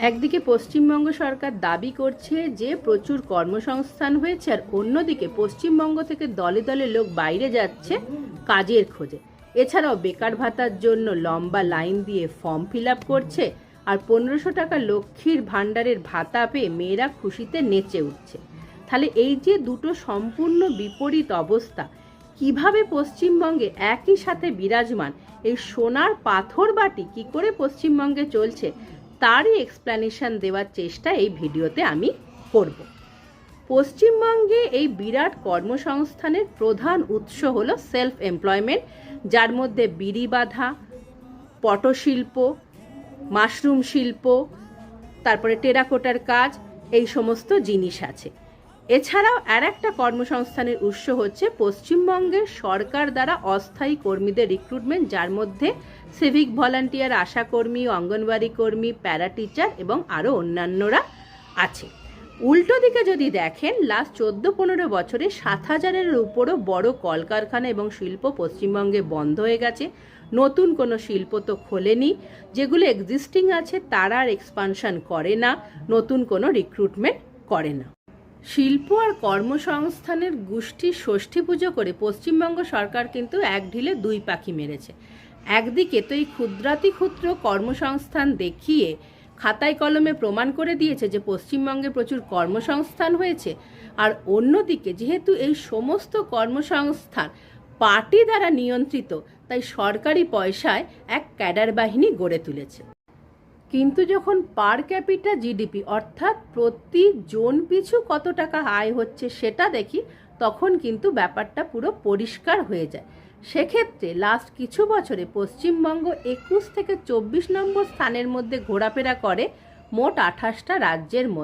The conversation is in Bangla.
একদিকে পশ্চিমবঙ্গ সরকার দাবি করছে যে প্রচুর কর্মসংস্থান হয়েছে, আর অন্যদিকে পশ্চিমবঙ্গ থেকে দলে দলে লোক বাইরে যাচ্ছে কাজের খোঁজে। এছাড়াও বেকার ভাতার জন্য লম্বা লাইন দিয়ে ফর্ম ফিল আপ করছে, আর 1500 টাকা লক্ষ্মীর ভাণ্ডারের ভাতা পেয়ে মেয়েরা খুশিতে নেচে উঠছে। তাহলে এই যে দুটো সম্পূর্ণ বিপরীত অবস্থা, কিভাবে পশ্চিমবঙ্গে একই সাথে বিরাজমান এই সোনার পাথর বাটি কি করে পশ্চিমবঙ্গে চলছে, তারই এক্সপ্লেনেশন দেওয়ার চেষ্টা এই ভিডিওতে আমি করব। পশ্চিমবঙ্গে এই বিরাট কর্মসংস্থানের প্রধান উৎস হলো সেলফ এমপ্লয়মেন্ট, যার মধ্যে বিড়ি বাঁধা, পটশিল্প, মাশরুম শিল্প, তারপরে টেরাকোটার কাজ, এই সমস্ত জিনিস আছে। এছাড়াও আর একটা কর্মসংস্থানের উৎস হচ্ছে পশ্চিমবঙ্গের সরকার দ্বারা অস্থায়ী কর্মীদের রিক্রুটমেন্ট, যার মধ্যে সিভিক ভলান্টিয়ার, আশাকর্মী, অঙ্গনওয়াড়ি কর্মী, প্যারা টিচার এবং আরও অন্যান্যরা আছে। উল্টো দিকে যদি দেখেন, লাস্ট 14-15 বছরে 7000-এর উপরও বড় কলকারখানা এবং শিল্প পশ্চিমবঙ্গে বন্ধ হয়ে গেছে। নতুন কোনো শিল্প তো খোলেনি, যেগুলো এক্সিস্টিং আছে তারা আর এক্সপানশন করে না, নতুন কোনো রিক্রুটমেন্ট করে না। শিল্প আর কর্মসংস্থানের গোষ্ঠী ষষ্ঠী পুজো করে পশ্চিমবঙ্গ সরকার কিন্তু এক ঢিলে দুই পাখি মেরেছে। একদিকে তো এই ক্ষুদ্রাতি ক্ষুদ্র কর্মসংস্থান দেখিয়ে খাতায় কলমে প্রমাণ করে দিয়েছে যে পশ্চিমবঙ্গে প্রচুর কর্মসংস্থান হয়েছে, আর অন্যদিকে যেহেতু এই সমস্ত কর্মসংস্থান পার্টি দ্বারা নিয়ন্ত্রিত, তাই সরকারি পয়সায় এক ক্যাডার বাহিনী গড়ে তুলেছে। কিন্তু যখন পার ক্যাপিটা জিডিপি অর্থাৎ প্রতি জন পিছু কত টাকা আয় হচ্ছে সেটা দেখি, তখন কিন্তু ব্যাপারটা পুরো পরিষ্কার হয়ে যায়। সেক্ষেত্রে লাস্ট কিছু বছরে পশ্চিমবঙ্গ 21 থেকে 24 নম্বর স্থানের মধ্যে ঘোরাফেরা করে মোট 28টা রাজ্যের মধ্যে।